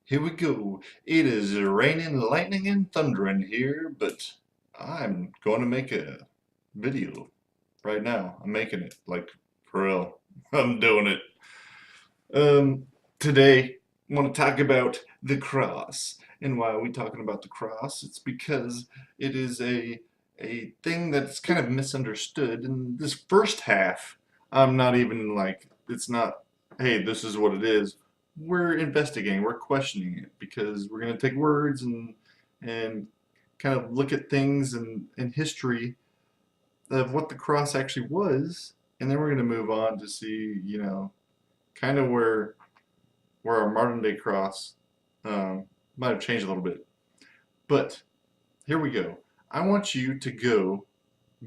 Here we go. It is raining, lightning, and thundering here, but I'm going to make a video right now. I'm making it, like, for real. I'm doing it. Today, I want to talk about the cross. And why are we talking about the cross? It's because it is a thing that's kind of misunderstood. In this first half, I'm not even like, it's not, hey, this is what it is. We're investigating, we're questioning it because we're going to take words and kind of look at things in history of what the cross actually was, and then we're going to move on to see, kind of where our modern day cross might have changed a little bit. But here we go. I want you to go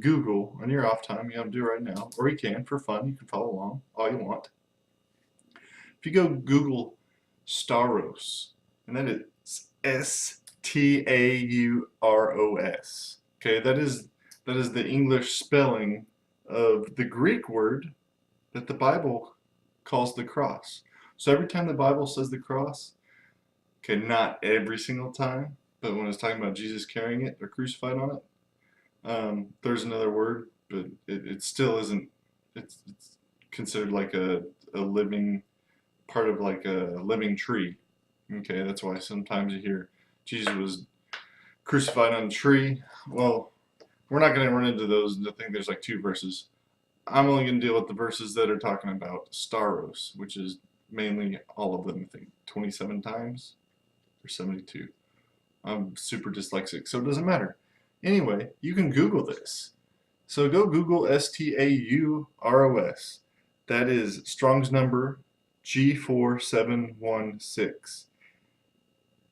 Google on your off time. You have to do it right now, or you can for fun. You can follow along all you want. If you go Google Stauros, and that is Stauros. Okay, that is the English spelling of the Greek word that the Bible calls the cross. So every time the Bible says the cross, okay, not every single time, but when it's talking about Jesus carrying it or crucified on it, there's another word, but it still isn't. It's considered like a living part of like a living tree. Okay, that's why sometimes you hear Jesus was crucified on a tree. Well, we're not going to run into those. I think there's like two verses. I'm only going to deal with the verses that are talking about Stauros, which is mainly all of them, I think 27 times or 72. I'm super dyslexic, so it doesn't matter. Anyway, you can Google this. So go Google Stauros. That is Strong's number G4716.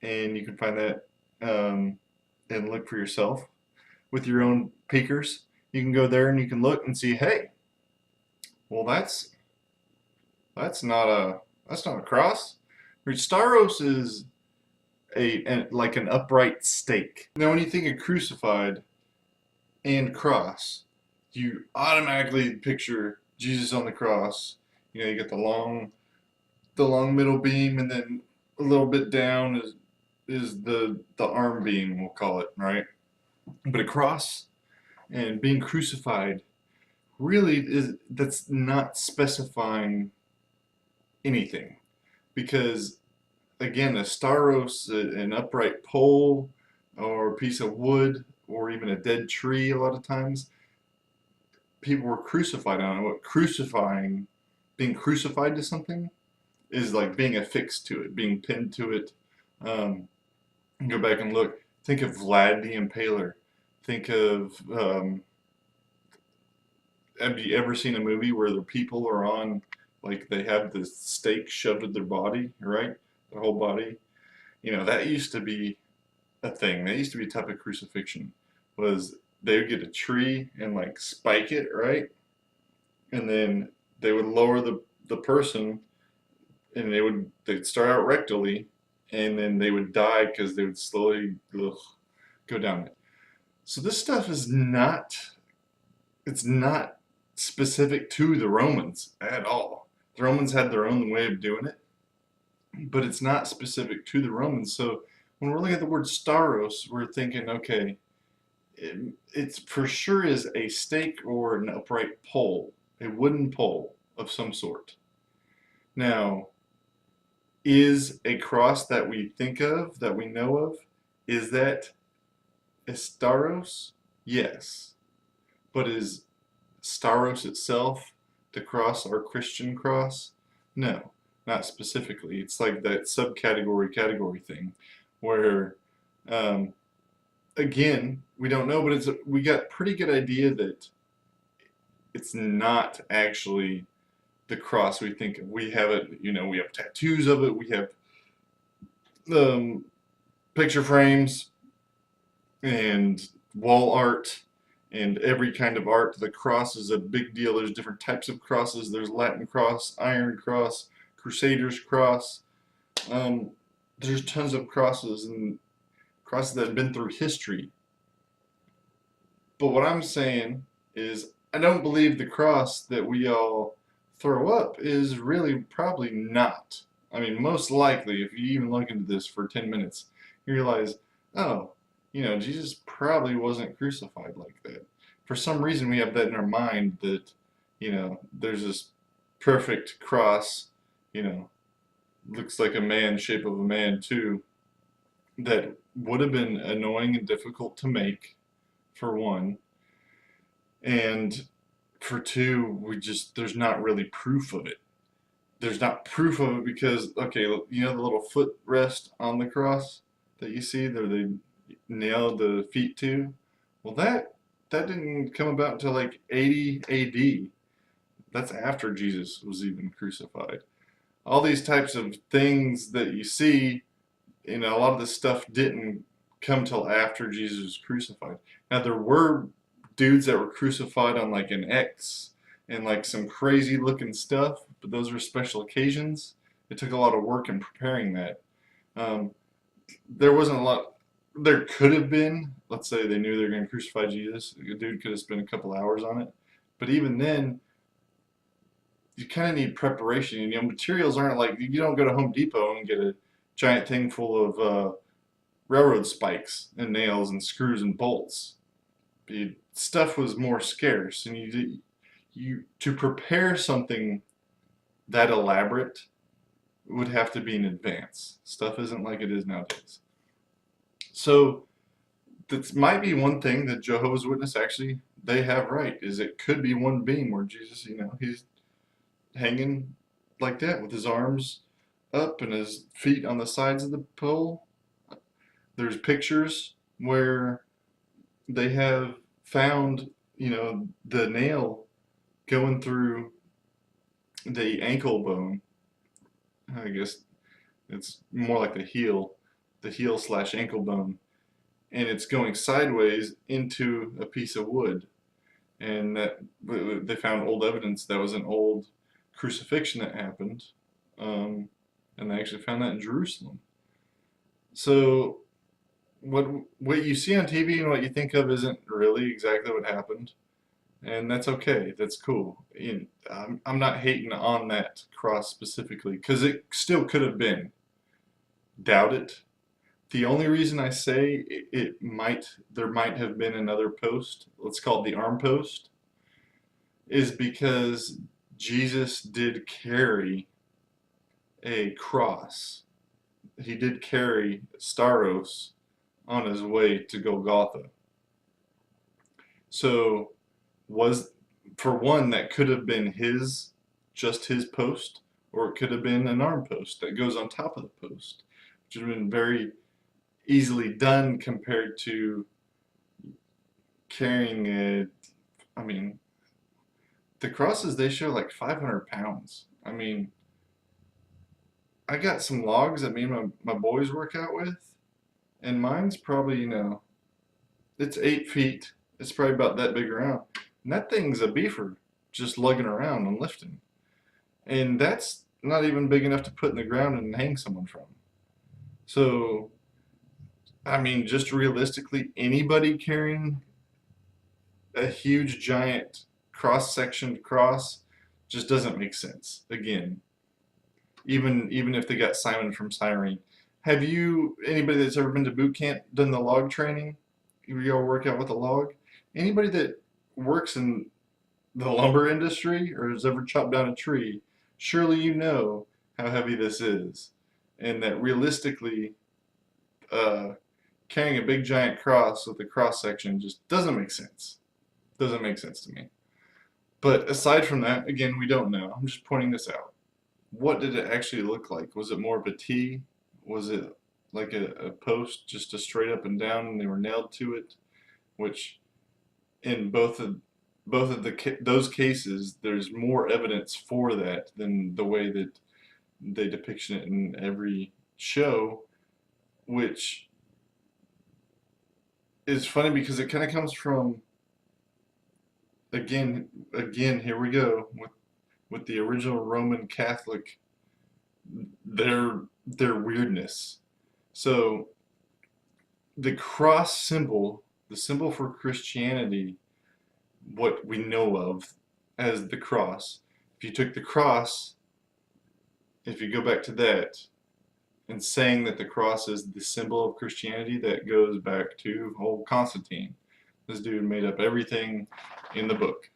And you can find that and look for yourself with your own peekers. You can go there and you can look and see, hey, well that's not a cross. Stauros is like an upright stake. Now when you think of crucified and cross, you automatically picture Jesus on the cross. You get the long middle beam, and then a little bit down is the arm beam, we'll call it, right? But a cross and being crucified really that's not specifying anything, because again, a stauros, an upright pole or a piece of wood or even a dead tree, a lot of times people were crucified on it. What being crucified to something is like being affixed to it, being pinned to it. Go back and look. Think of Vlad the Impaler. Think of have you ever seen a movie where the people are on, like, they have the stake shoved in their body, right? Their whole body. That used to be a thing. That used to be a type of crucifixion. Was they would get a tree and like spike it, right? And then they would lower the person, and they'd start out rectally, and then they would die because they would slowly go down it. So this stuff is not, it's not specific to the Romans at all. The Romans had their own way of doing it, but it's not specific to the Romans. So when we're looking at the word stauros, we're thinking, okay, it's for sure is a stake or an upright pole, a wooden pole of some sort. Now, is a cross that we think of, that we know of, is that a stauros? Yes. But is Stauros itself the cross or Christian cross? No, not specifically. It's like that subcategory category thing where again, we don't know, but we got pretty good idea that it's not actually the cross we think of. We have it, we have tattoos of it, we have picture frames and wall art and every kind of art. The cross is a big deal. There's different types of crosses. There's Latin cross, Iron Cross, Crusaders cross. There's tons of crosses and crosses that have been through history. But what I'm saying is, I don't believe the cross that we all throw up is really probably not I mean, most likely, if you even look into this for 10 minutes, you realize, oh, Jesus probably wasn't crucified like that. For some reason, we have that in our mind that, there's this perfect cross, you know, looks like a man, shape of a man too, that would have been annoying and difficult to make, for one. And for two, there's not really proof of it. There's not proof of it because, okay, the little footrest on the cross that you see that they nailed the feet to? Well, that didn't come about until like 80 AD. That's after Jesus was even crucified. All these types of things that you see, a lot of this stuff didn't come till after Jesus was crucified. Now there were dudes that were crucified on like an X and like some crazy looking stuff, but those were special occasions. It took a lot of work in preparing that. Um, there wasn't a lot. There could have been. Let's say they knew they were going to crucify Jesus. A dude could have spent a couple hours on it, but even then, you kind of need preparation. Materials aren't like you don't go to Home Depot and get a giant thing full of railroad spikes and nails and screws and bolts. Stuff was more scarce, and you to prepare something that elaborate would have to be in advance. Stuff isn't like it is nowadays. So that might be one thing that Jehovah's Witness actually they have right is it could be one beam where Jesus, he's hanging like that with his arms up and his feet on the sides of the pole. There's pictures where they have found, the nail going through the ankle bone. I guess it's more like the heel slash ankle bone, and it's going sideways into a piece of wood. And that they found old evidence that was an old crucifixion that happened, and they actually found that in Jerusalem. So what you see on TV and what you think of isn't really exactly what happened, and that's okay. That's cool. I'm not hating on that cross specifically because it still could have been. Doubt it. The only reason I say there might have been another post, let's call it the arm post, is because Jesus did carry a cross. He did carry Stauros on his way to Golgotha. So for one, that could have been just his post, or it could have been an arm post that goes on top of the post, which would have been very easily done compared to carrying it. I mean, the crosses they show like 500 pounds. I mean, I got some logs that me and my boys work out with, and mine's probably, it's 8 feet. It's probably about that big around. And that thing's a beefer just lugging around and lifting. And that's not even big enough to put in the ground and hang someone from. So, I mean, just realistically, anybody carrying a huge, giant cross-sectioned cross just doesn't make sense. Again, even if they got Simon from Cyrene. Have anybody that's ever been to boot camp done the log training? You all work out with a log? Anybody that works in the lumber industry or has ever chopped down a tree, surely you know how heavy this is. And that realistically, carrying a big giant cross with a cross section just doesn't make sense. Doesn't make sense to me. But aside from that, again, we don't know. I'm just pointing this out. What did it actually look like? Was it more of a T? Was it like a post, just a straight up and down, and they were nailed to it? Which, in both of those cases, there's more evidence for that than the way that they depiction it in every show, which is funny because it kind of comes from again here we go with the original Roman Catholic, their weirdness. So the cross symbol, the symbol for Christianity, what we know of as the cross, if you took the cross if you go back to that and saying that the cross is the symbol of Christianity, that goes back to old Constantine. This dude made up everything in the book.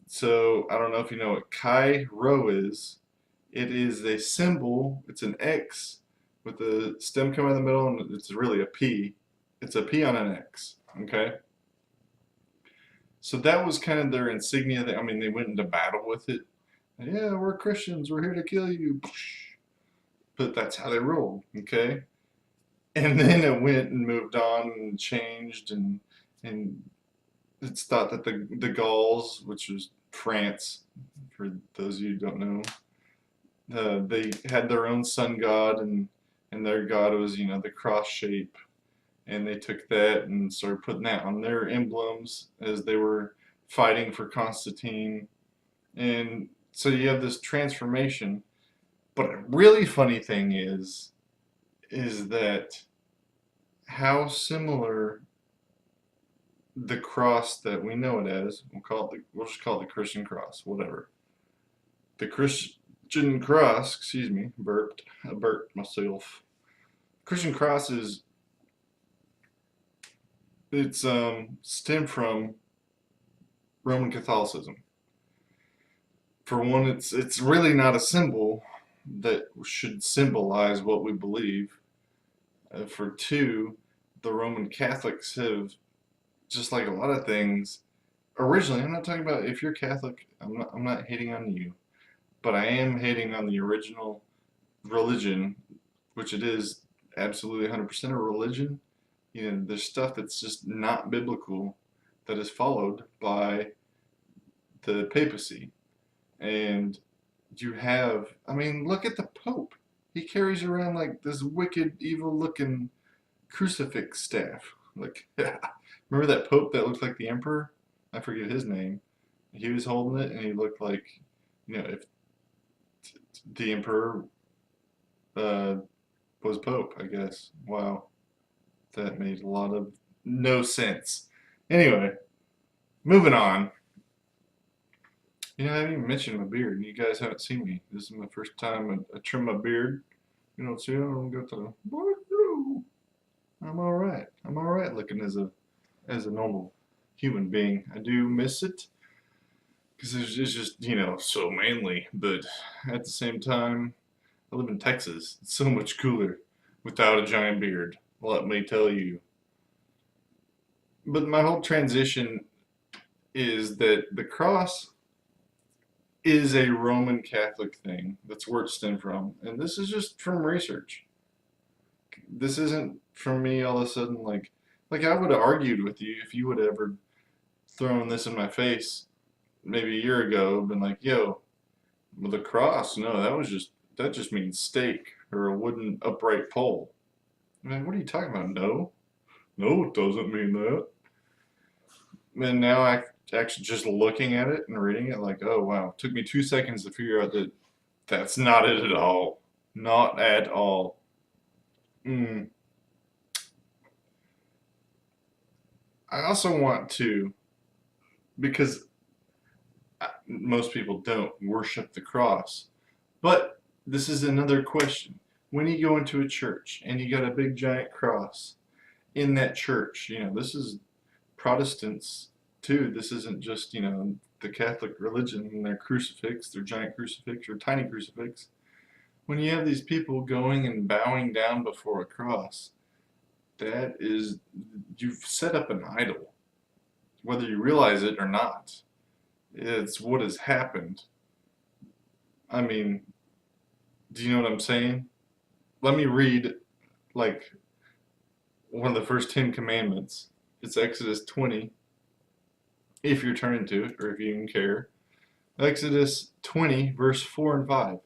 So I don't know if you know what Chi Rho is. It is a symbol. It's an X with the stem coming in the middle, and it's really a P. It's a P on an X. Okay. So that was kind of their insignia. I mean, they went into battle with it. Yeah, we're Christians. We're here to kill you. But that's how they rolled. Okay. And then it went and moved on and changed, and it's thought that the Gauls, which was France, for those of you who don't know, they had their own sun god, and their god was, you know, the cross shape, and they took that and started putting that on their emblems as they were fighting for Constantine, and so you have this transformation. But a really funny thing is that how similar the cross that we know it as, we'll just call it the Christian cross, whatever. The Christian cross, excuse me, I burped myself. Christian cross it's stemmed from Roman Catholicism. For one, it's really not a symbol that should symbolize what we believe. For two, the Roman Catholics have, just like a lot of things, originally, I'm not talking about if you're Catholic, I'm not hating on you, but I am hating on the original religion, which it is absolutely 100% a religion. You know, there's stuff that's just not biblical that is followed by the papacy. And you have, I mean, look at the Pope. He carries around like this wicked, evil looking crucifix staff. Like, yeah. Remember that Pope that looked like the Emperor? I forget his name. He was holding it, and he looked like, you know, if the Emperor uh, was Pope, I guess. Wow. That made a lot of no sense. Anyway, moving on. You know, I haven't even mentioned my beard, and you guys haven't seen me. This is my first time I trim my beard. You don't see it? I don't got the. I'm all right. I'm all right looking as a normal human being. I do miss it because it's just, you know, so manly. But at the same time, I live in Texas. It's so much cooler without a giant beard. Let me tell you. But my whole transition is that the cross is a Roman Catholic thing. That's where it stemmed from. And this is just from research. This isn't from me all of a sudden like I would have argued with you if you would have ever thrown this in my face maybe a year ago, been like, yo, well, the cross, no, that just means stake or a wooden upright pole. I mean, what are you talking about? No. No, it doesn't mean that. And now I actually just looking at it and reading it, like, oh wow, it took me 2 seconds to figure out that that's not it at all. Not at all. Mm. I also want to, because most people don't worship the cross, but this is another question. When you go into a church and you got a big giant cross in that church, you know, this is Protestants too. This isn't just, you know, the Catholic religion and their crucifix, their giant crucifix or tiny crucifix. When you have these people going and bowing down before a cross, that is, you've set up an idol, whether you realize it or not. It's what has happened. I mean, do you know what I'm saying? Let me read, like, one of the first 10 commandments. It's Exodus 20, if you're turning to it, or if you even care. Exodus 20, verse 4 and 5.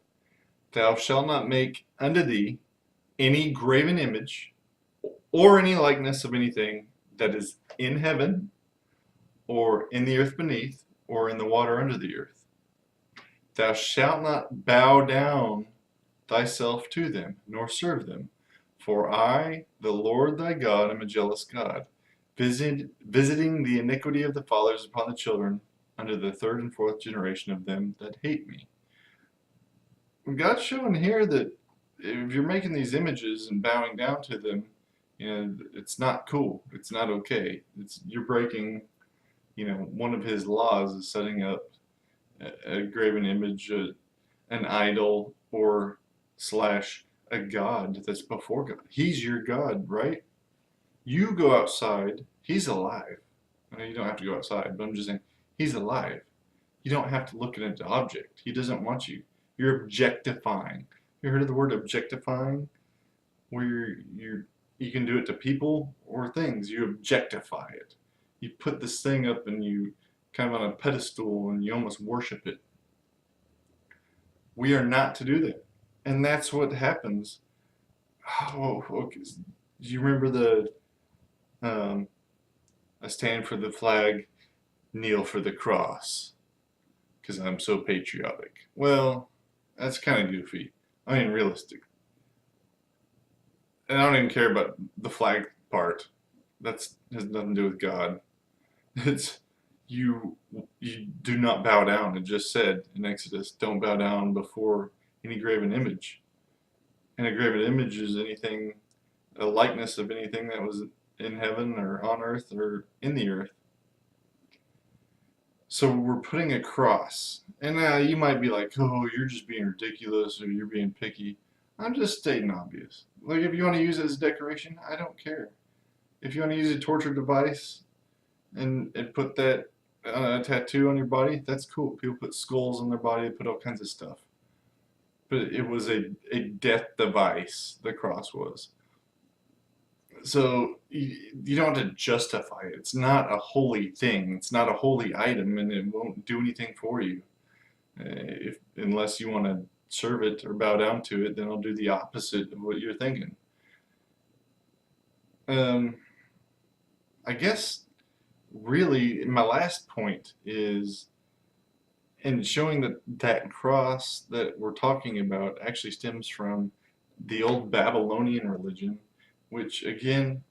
Thou shalt not make unto thee any graven image, or any likeness of anything that is in heaven, or in the earth beneath, or in the water under the earth. Thou shalt not bow down thyself to them, nor serve them. For I, the Lord thy God, am a jealous God, visiting the iniquity of the fathers upon the children, unto the third and fourth generation of them that hate me. God's showing here that if you're making these images and bowing down to them, it's not cool. It's not okay. You're breaking, one of His laws is setting up a graven image, an idol, or slash a god that's before God. He's your God, right? You go outside. He's alive. I mean, you don't have to go outside, but I'm just saying, He's alive. You don't have to look at an object. He doesn't want you. You're objectifying. You heard of the word objectifying? Where you can do it to people or things. You objectify it. You put this thing up and you kind of on a pedestal and you almost worship it. We are not to do that. And that's what happens. Oh, okay. Do you remember I stand for the flag, kneel for the cross, because I'm so patriotic. Well, that's kind of goofy. I mean, realistic. And I don't even care about the flag part. That has nothing to do with God. It's you. You do not bow down. It just said in Exodus, don't bow down before any graven image. And a graven image is anything, a likeness of anything that was in heaven or on earth or in the earth. So we're putting a cross. And you might be like, oh, you're just being ridiculous or you're being picky. I'm just stating obvious. Like, if you want to use it as decoration, I don't care. If you want to use a torture device and put that tattoo on your body, that's cool. People put skulls on their body, they put all kinds of stuff. But it was a death device, the cross was. So you don't have to justify it. It's not a holy thing. It's not a holy item, and it won't do anything for you. Unless you want to serve it or bow down to it, then it'll do the opposite of what you're thinking. I guess really my last point is in showing that cross that we're talking about actually stems from the old Babylonian religion, which again,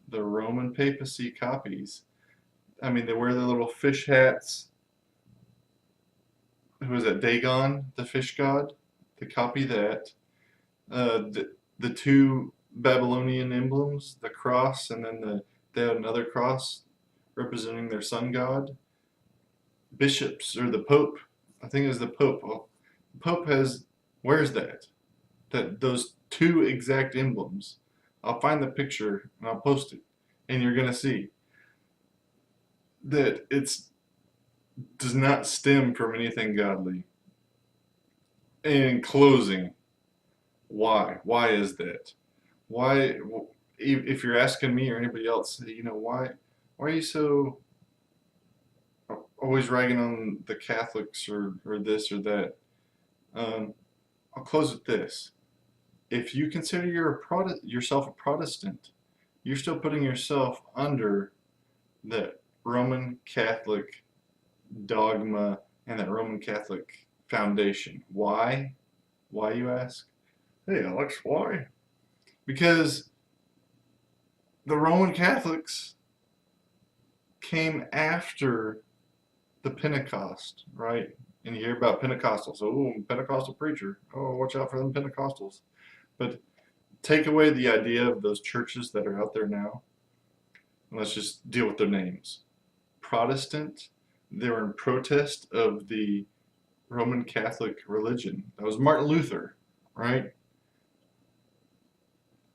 the Roman papacy copies. I mean, they wear their little fish hats. Who is that? Dagon, the fish god? They copy that. The two Babylonian emblems, the cross, and then they had another cross representing their sun god. Bishops, or the Pope, I think it was the Pope. Well, the Pope wears those two exact emblems. I'll find the picture and I'll post it, and you're gonna see that does not stem from anything godly. In closing, why? Why is that? Why? If you're asking me or anybody else, why are you so always ragging on the Catholics or this or that? I'll close with this. If you consider yourself a Protestant, you're still putting yourself under the Roman Catholic dogma and that Roman Catholic foundation. Why? Why, you ask? Hey, Alex, why? Because the Roman Catholics came after the Pentecost, right? And you hear about Pentecostals. Oh, Pentecostal preacher. Oh, watch out for them Pentecostals. But take away the idea of those churches that are out there now, and let's just deal with their names. Protestant, they were in protest of the Roman Catholic religion. That was Martin Luther, right?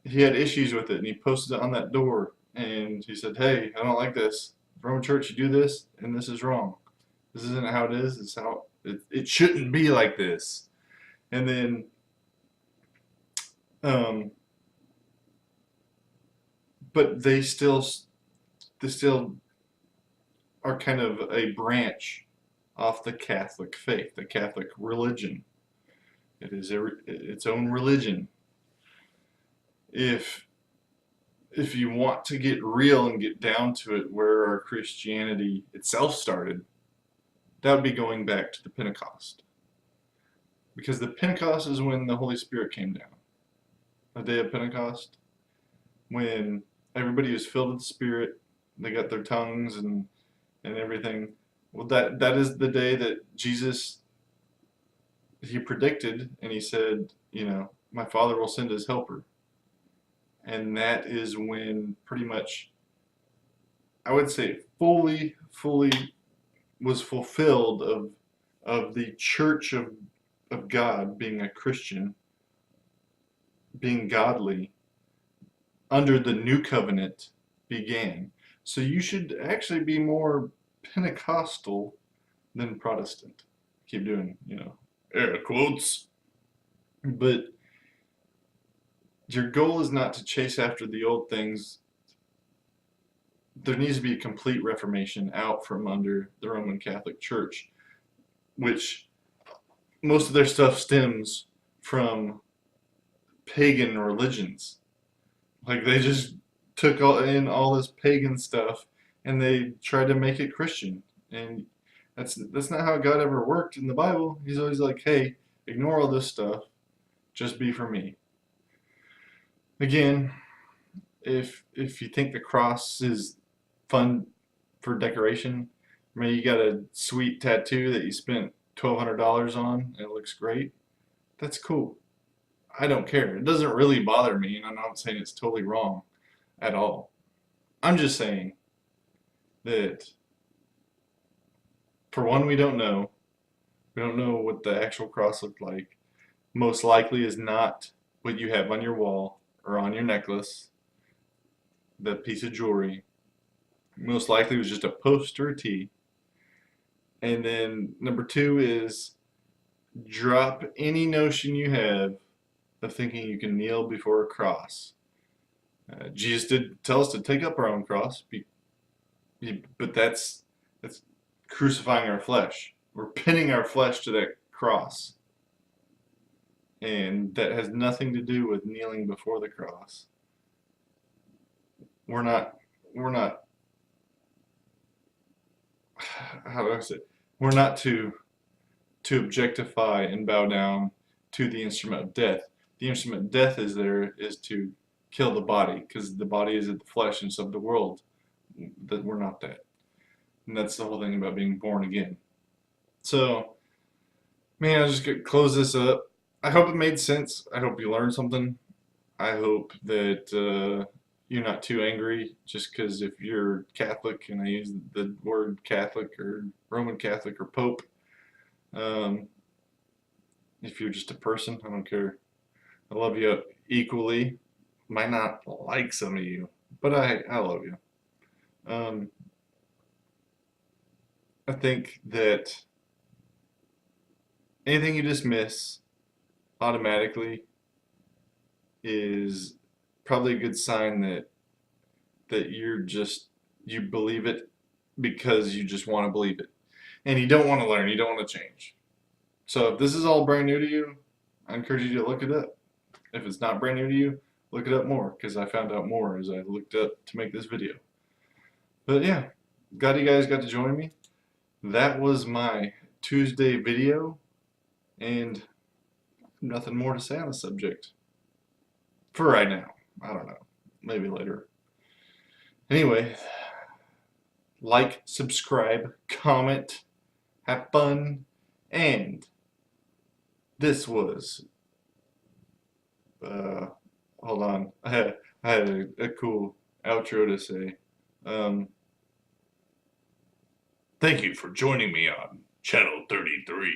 He had issues with it, and he posted it on that door, and he said, hey, I don't like this. Roman Church, you do this, and this is wrong. This isn't how it is. It's how it shouldn't be like this. And then but they still are kind of a branch off the Catholic faith, the Catholic religion. It is its own religion. If you want to get real and get down to it, where our Christianity itself started, that would be going back to the Pentecost. Because the Pentecost is when the Holy Spirit came down. The day of Pentecost, when everybody was filled with the Spirit, they got their tongues and everything. Well, that is the day that Jesus he predicted and he said, my Father will send his helper. And that is when pretty much, I would say, fully was fulfilled of the church of God being a Christian, being godly, under the new covenant began. So you should actually be more Pentecostal than Protestant. Keep doing, air quotes. But your goal is not to chase after the old things. There needs to be a complete reformation out from under the Roman Catholic Church, which most of their stuff stems from pagan religions. Like they just took in all this pagan stuff and they tried to make it Christian. And that's not how God ever worked in the Bible. He's always like, hey, ignore all this stuff, just be for me. Again, if you think the cross is fun for decoration, maybe you got a sweet tattoo that you spent $1,200 on and it looks great, that's cool. I don't care. It doesn't really bother me, and I'm not saying it's totally wrong at all. I'm just saying that, for one, we don't know. We don't know what the actual cross looked like. Most likely is not what you have on your wall or on your necklace, the piece of jewelry. Most likely it was just a post or a tee. And then number two is drop any notion you have of thinking you can kneel before a cross. Jesus did tell us to take up our own cross, but that's crucifying our flesh. We're pinning our flesh to that cross, and that has nothing to do with kneeling before the cross. We're not. How do I say it? We're not to objectify and bow down to the instrument of death. The instrument of death is to kill the body, because the body is of the flesh and so of the world. That we're not that. And that's the whole thing about being born again. So, man, I'll just close this up. I hope it made sense. I hope you learned something. I hope that you're not too angry just because if you're Catholic, and I use the word Catholic or Roman Catholic or Pope, if you're just a person, I don't care. I love you equally. Might not like some of you, but I love you. I think that anything you dismiss automatically is probably a good sign that you believe it because you just want to believe it, and you don't want to learn, you don't want to change. So if this is all brand new to you, I encourage you to look it up. If it's not brand new to you, look it up more, because I found out more as I looked up to make this video. But yeah, glad you guys got to join me. That was my Tuesday video, and nothing more to say on the subject. For right now. I don't know. Maybe later. Anyway, like, subscribe, comment, have fun, and this was, hold on, I had a cool outro to say. Thank you for joining me on Channel 33.